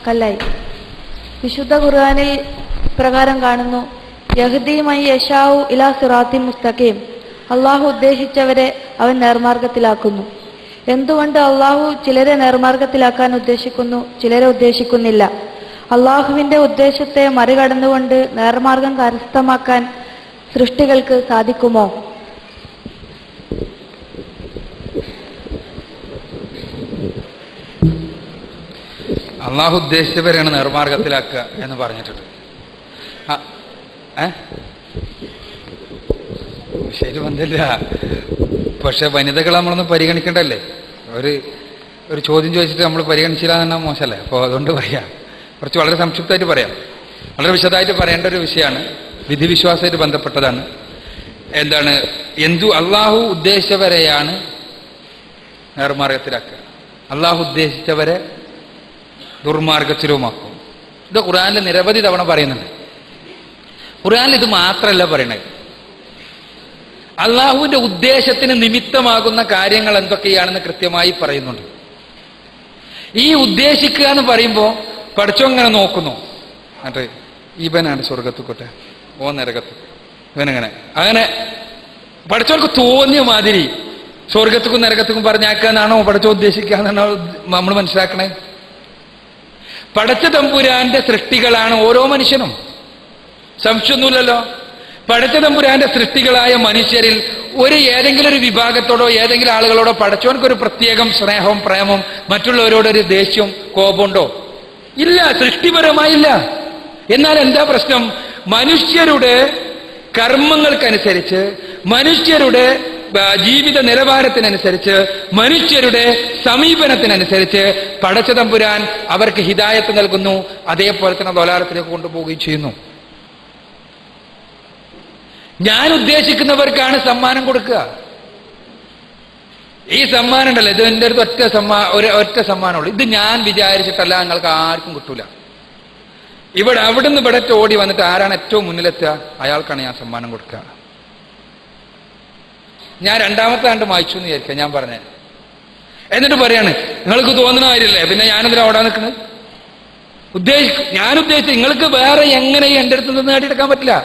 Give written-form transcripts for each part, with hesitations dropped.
കല്ലായി. വിശുദ്ധ ഖുർആനിൽ പ്രകാരം കാണുന്നു, യഹ്ദി മൻ യശാഉ ഇലാ സിറാത്തിൻ മുസ്തഖീം. അള്ളാഹു ഉദ്ദേശിച്ചവരെ അവൻ നേർമാർഗത്തിലാക്കുന്നു. എന്തുകൊണ്ട് അള്ളാഹു ചിലരെ നേർമാർഗത്തിലാക്കാൻ ഉദ്ദേശിക്കുന്നു, ചിലരെ ഉദ്ദേശിക്കുന്നില്ല? അള്ളാഹുവിന്റെ ഉദ്ദേശത്തെ മറികടന്നുകൊണ്ട് നേർമാർഗം കരസ്ഥമാക്കാൻ സൃഷ്ടികൾക്ക് സാധിക്കുമോ? അള്ളാഹു ഉദ്ദേശിച്ചവരെയാണ് നേർമാർഗത്തിലാക്കുക എന്ന് പറഞ്ഞിട്ടുണ്ട്. ശരി ബന്ധമില്ല. പക്ഷെ വനിതകളെ നമ്മളൊന്ന് പരിഗണിക്കണ്ടല്ലേ? ഒരു ചോദ്യം ചോദിച്ചിട്ട് നമ്മൾ പരിഗണിച്ചില്ല എന്ന് പറഞ്ഞാൽ മോശമല്ലേ? അപ്പോൾ അതുകൊണ്ട് പറയാം, കുറച്ച് വളരെ സംക്ഷിപ്തമായിട്ട് പറയാം. വളരെ വിശദമായിട്ട് പറയേണ്ട ഒരു വിഷയമാണ്, വിധിവിശ്വാസമായിട്ട് ബന്ധപ്പെട്ടതാണ്. അള്ളാഹു ഉദ്ദേശിച്ചവരെയാണ് നേർമാർഗത്തിലാക്കുക, അള്ളാഹു ഉദ്ദേശിച്ചവരെ ദുർമാർഗത്തിലുമാക്കും. ഇത് ഖുർആനിൽ നിരവധി തവണ പറയുന്നുണ്ട്. ഖുർആനിൽ ഇത് മാത്രമല്ല പറയണത്, അള്ളാഹുവിന്റെ ഉദ്ദേശത്തിന് നിമിത്തമാകുന്ന കാര്യങ്ങൾ എന്തൊക്കെയാണെന്ന് കൃത്യമായി പറയുന്നുണ്ട്. ഈ ഉദ്ദേശിക്കുക എന്ന് പറയുമ്പോൾ പഠിച്ചോ ഇങ്ങനെ നോക്കുന്നു, എന്നിട്ട് ഇവനാണ് സ്വർഗത്തുക്കൊട്ടെ, ഓ നരകത്ത്, ഇവനെങ്ങനെ അങ്ങനെ പഠിച്ചവർക്ക് തോന്നിയ മാതിരി സ്വർഗത്തുക്കും നരകത്തുക്കും പറഞ്ഞാക്കാന്നാണോ പഠിച്ചോ ഉദ്ദേശിക്കുക എന്നാണോ നമ്മൾ മനസ്സിലാക്കണേ? പടച്ച തമ്പുരാന്റെ സൃഷ്ടികളാണ് ഓരോ മനുഷ്യനും, സംശയമൊന്നുമില്ലല്ലോ. പടച്ച തമ്പുരാന്റെ സൃഷ്ടികളായ മനുഷ്യരിൽ ഏതെങ്കിലും ഒരു വിഭാഗത്തോടോ ഏതെങ്കിലും ആളുകളോടോ പടച്ചവൻക്കൊരു പ്രത്യേകം സ്നേഹവും പ്രേമവും മറ്റുള്ളവരോടൊരു ദേഷ്യവും കോപമുണ്ടോ? ഇല്ല, സൃഷ്ടിപരമായില്ല. എന്നാൽ എന്താ പ്രശ്നം? മനുഷ്യരുടെ കർമ്മങ്ങൾക്കനുസരിച്ച്, മനുഷ്യരുടെ ജീവിത നിലവാരത്തിനനുസരിച്ച്, മനുഷ്യരുടെ സമീപനത്തിനനുസരിച്ച് പടച്ച തമ്പുരാൻ അവർക്ക് ഹിദായത്ത് നൽകുന്നു, അതേപോലെ തന്നെ ദലാലത്തിലേക്ക് കൊണ്ടുപോവുകയും ചെയ്യുന്നു. ഞാൻ ഉദ്ദേശിക്കുന്നവർക്കാണ് സമ്മാനം കൊടുക്കുക. ഈ സമ്മാനം ഉണ്ടല്ലോ, ഇത് എൻ്റെ അടുത്ത് ഒറ്റ സമ്മാനമുള്ളൂ. ഇത് ഞാൻ വിചാരിച്ചിട്ടല്ല, നിങ്ങൾക്ക് ആർക്കും കിട്ടൂല. അവിടുന്ന് ഇവിടെ ഓടി വന്നിട്ട് ആരാണ് ഏറ്റവും മുന്നിലെത്തുക, അയാൾക്കാണ് ഞാൻ സമ്മാനം കൊടുക്കുക. ഞാൻ രണ്ടാമത്തെ ആണ്ട് വായിച്ചു എന്ന് വിചാരിക്കാം, ഞാൻ പറഞ്ഞ എന്നിട്ട് പറയാണ് നിങ്ങൾക്ക് തോന്നുന്ന കാര്യമില്ലേ, പിന്നെ ഞാനെന്തിനാ ഓടാൻ നിൽക്കുന്നത്? ഞാൻ ഉദ്ദേശിച്ചു നിങ്ങൾക്ക് വേറെ എങ്ങനെ എൻ്റെ അടുത്ത് നിന്ന് നേടിയെടുക്കാൻ പറ്റില്ല.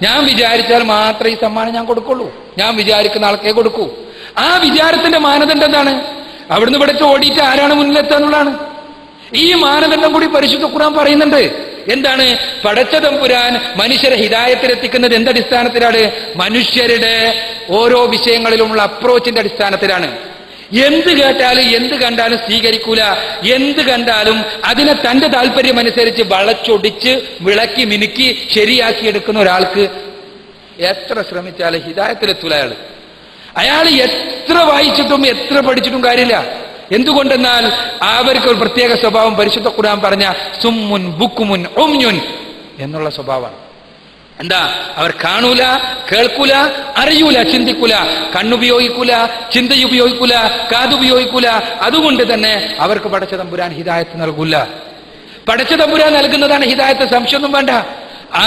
ഞാൻ വിചാരിച്ചാൽ മാത്രമേ ഈ സമ്മാനം ഞാൻ കൊടുക്കുള്ളൂ. ഞാൻ വിചാരിക്കുന്ന ആൾക്കേ കൊടുക്കൂ. ആ വിചാരത്തിന്റെ മാനദണ്ഡം എന്താണ്? അവിടുന്ന് ഇവിടെ ഓടിയിട്ട് ആരാണ് മുന്നിലെത്താന്നുള്ളതാണ്. ഈ മാനദണ്ഡം കൂടി പരിശുദ്ധ ഖുർആൻ പറയുന്നുണ്ട്. എന്താണ്? പടച്ച തമ്പുരാൻ മനുഷ്യരെ ഹിദായത്തിലെത്തിക്കുന്നത് എന്തടിസ്ഥാനത്തിലാണ്? മനുഷ്യരുടെ ഓരോ വിഷയങ്ങളിലുമുള്ള അപ്രോച്ചിന്റെ അടിസ്ഥാനത്തിലാണ്. എന്ത് കേട്ടാലും എന്ത് കണ്ടാലും സ്വീകരിക്കൂല. എന്ത് കണ്ടാലും അതിനെ തന്റെ താല്പര്യം അനുസരിച്ച് വളച്ചൊടിച്ച് വിളക്കി മിനുക്കി ശരിയാക്കി എടുക്കുന്ന ഒരാൾക്ക് എത്ര ശ്രമിച്ചാലും ഹിദായത്തിലെത്തൂല. അയാൾ എത്ര വായിച്ചിട്ടും എത്ര പഠിച്ചിട്ടും കാര്യമില്ല. എന്തുകൊണ്ടെന്നാൽ അവർക്ക് ഒരു പ്രത്യേക സ്വഭാവം പരിശുദ്ധ ഖുർആൻ പറഞ്ഞ സുമ്മുൻ ബുക്കുമുൻ ഉംയുൻ എന്നുള്ള സ്വഭാവമാണ്. എന്താ? അവർ കാണൂല, കേൾക്കൂല, അറിയൂല, ചിന്തിക്കൂല. കണ്ണുപയോഗിക്കൂല, ചിന്തയുപയോഗിക്കൂല, കാതുപയോഗിക്കൂല. അതുകൊണ്ട് തന്നെ അവർക്ക് പടച്ച തമ്പുരാൻ ഹിദായത്ത് നൽകൂല. പടച്ച തമ്പുരാൻ നൽകുന്നതാണ് ഹിദായത്ത്, സംശയമൊന്നും വേണ്ട.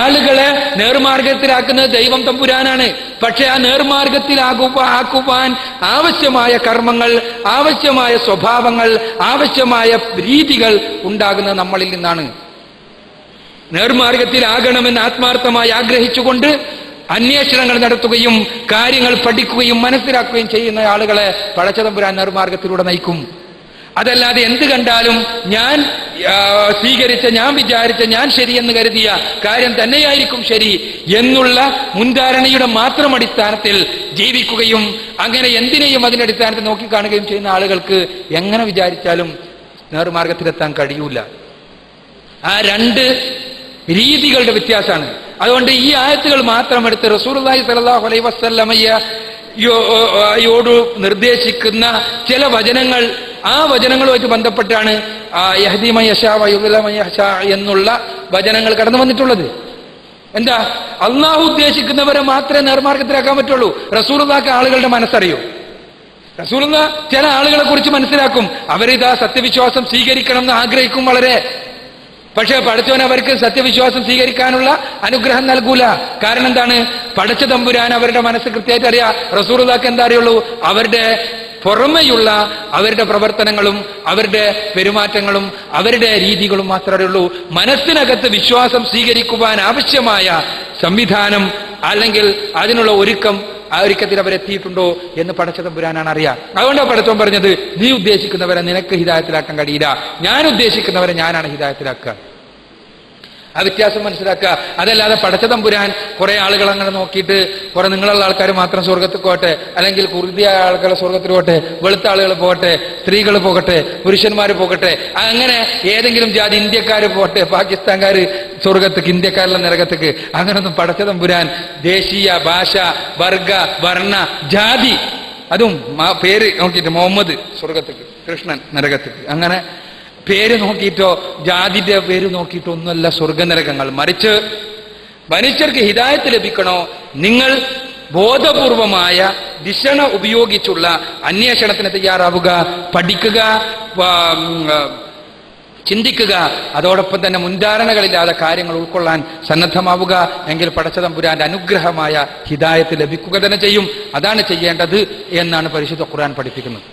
ആളുകളെ നേർമാർഗത്തിലാക്കുന്നത് ദൈവം തമ്പുരാനാണ്. പക്ഷെ ആ നേർമാർഗത്തിലാക്കുവാൻ ആവശ്യമായ കർമ്മങ്ങൾ, ആവശ്യമായ സ്വഭാവങ്ങൾ, ആവശ്യമായ രീതികൾ ഉണ്ടാകുന്നത് നമ്മളിൽ നിന്നാണ്. നേർമാർഗത്തിലാകണമെന്ന് ആത്മാർത്ഥമായി ആഗ്രഹിച്ചുകൊണ്ട് അന്വേഷണങ്ങൾ നടത്തുകയും കാര്യങ്ങൾ പഠിക്കുകയും മനസ്സിലാക്കുകയും ചെയ്യുന്ന ആളുകളെ പടച്ച തമ്പുരാൻ നേർമാർഗത്തിലൂടെ നയിക്കും. അതല്ലാതെ എന്ത് കണ്ടാലും ഞാൻ സ്വീകരിച്ച, ഞാൻ വിചാരിച്ച, ഞാൻ ശരിയെന്ന് കരുതിയ കാര്യം തന്നെയായിരിക്കും ശരി എന്നുള്ള മുൻധാരണയുടെ മാത്രം അടിസ്ഥാനത്തിൽ ജീവിക്കുകയും അങ്ങനെ എന്തിനേയും അതിന്റെ അടിസ്ഥാനത്തിൽ നോക്കിക്കാണുകയും ചെയ്യുന്ന ആളുകൾക്ക് എങ്ങനെ വിചാരിച്ചാലും നേർമാർഗത്തിലെത്താൻ കഴിയൂല. ആ രണ്ട് രീതികളുടെ വ്യത്യാസമാണ്. അതുകൊണ്ട് ഈ ആയത്തുകൾ മാത്രം എടുത്ത് റസൂലുള്ളാഹി സ്വല്ലല്ലാഹു അലൈഹി വസല്ലമയോട് നിർദ്ദേശിക്കുന്ന ചില വചനങ്ങൾ, ആ വചനങ്ങളുമായിട്ട് ബന്ധപ്പെട്ടാണ് യഹ്ദി മൻ യശാ വയുദ്ദില്ലു മൻ യശാ എന്നുള്ള വചനങ്ങൾ കടന്നു വന്നിട്ടുള്ളത്. എന്താ? അള്ളാഹു ഉദ്ദേശിക്കുന്നവരെ മാത്രമേ നേർമാർഗത്തിലാക്കാൻ പറ്റുള്ളൂ. റസൂലുള്ളാഹിക്ക് ആളുകളുടെ മനസ്സറിയോ? റസൂലുള്ളാഹി ചില ആളുകളെ കുറിച്ച് മനസ്സിലാക്കും, അവരിതാ സത്യവിശ്വാസം സ്വീകരിക്കണം എന്ന് ആഗ്രഹിക്കും വളരെ. പക്ഷെ പടച്ചവൻ അവർക്ക് സത്യവിശ്വാസം സ്വീകരിക്കാനുള്ള അനുഗ്രഹം നൽകൂല. കാരണം എന്താണ്? പടച്ച തമ്പുരാൻ അവരുടെ മനസ്സ് കൃത്യമായിട്ട് അറിയാം. റസൂലുള്ളാഹിക്ക് എന്താ അറിയുള്ളൂ? അവരുടെ പുറമെയുള്ള അവരുടെ പ്രവർത്തനങ്ങളും അവരുടെ പെരുമാറ്റങ്ങളും അവരുടെ രീതികളും മാത്രമേ ഉള്ളൂ. മനസ്സിനകത്ത് വിശ്വാസം സ്വീകരിക്കുവാൻ ആവശ്യമായ സംവിധാനം അല്ലെങ്കിൽ അതിനുള്ള ഒരുക്കം ആ ഒരുക്കത്തിൽ അവരെത്തിയിട്ടുണ്ടോ എന്ന് പടച്ച തമ്പുരാനാണ് അറിയാം. അതുകൊണ്ടാണ് പടച്ചവൻ പറഞ്ഞത്, നീ ഉദ്ദേശിക്കുന്നവരെ നിനക്ക് ഹിദായത്തിലാക്കാൻ കഴിയില്ല, ഞാൻ ഉദ്ദേശിക്കുന്നവരെ ഞാനാണ് ഹിദായത്തിലാക്കുക. ആ വ്യത്യാസം മനസ്സിലാക്കുക. അതല്ലാതെ പടച്ച തമ്പുരാൻ കുറെ ആളുകൾ അങ്ങനെ നോക്കിയിട്ട് കുറെ നിങ്ങളുള്ള ആൾക്കാർ മാത്രം സ്വർഗത്തിൽ പോകട്ടെ, അല്ലെങ്കിൽ കുറുതിയ ആളുകൾ സ്വർഗത്തിൽ പോകട്ടെ, വെളുത്ത ആളുകൾ പോകട്ടെ, സ്ത്രീകൾ പോകട്ടെ, പുരുഷന്മാർ പോകട്ടെ, അങ്ങനെ ഏതെങ്കിലും ജാതി ഇന്ത്യക്കാർ പോകട്ടെ, പാകിസ്ഥാൻകാർ സ്വർഗത്തേക്ക്, ഇന്ത്യക്കാരുടെ നരകത്തേക്ക്, അങ്ങനൊന്നും പടച്ച തമ്പുരാൻ ദേശീയ, ഭാഷ, വർഗ, വർണ്ണ, ജാതി, അതും പേര് നോക്കിയിട്ട് മുഹമ്മദ് സ്വർഗത്തേക്ക്, കൃഷ്ണൻ നരകത്തേക്ക്, അങ്ങനെ പേര് നോക്കിയിട്ടോ ജാതിന്റെ പേര് നോക്കിയിട്ടോ ഒന്നുമല്ല സ്വർഗനരകങ്ങൾ. മറിച്ച് മനുഷ്യർക്ക് ഹിദായത്ത് ലഭിക്കണോ, നിങ്ങൾ ബോധപൂർവമായ ദിശണ ഉപയോഗിച്ചുള്ള അന്വേഷണത്തിന് തയ്യാറാവുക, പഠിക്കുക, ചിന്തിക്കുക, അതോടൊപ്പം തന്നെ മുൻധാരണകളില്ലാതെ കാര്യങ്ങൾ ഉൾക്കൊള്ളാൻ സന്നദ്ധമാവുക. എങ്കിൽ പടച്ച തമ്പുരാന്റെ അനുഗ്രഹമായ ഹിദായത്ത് ലഭിക്കുക തന്നെ ചെയ്യും. അതാണ് ചെയ്യേണ്ടത് എന്നാണ് പരിശുദ്ധ ഖുർആൻ പഠിപ്പിക്കുന്നത്.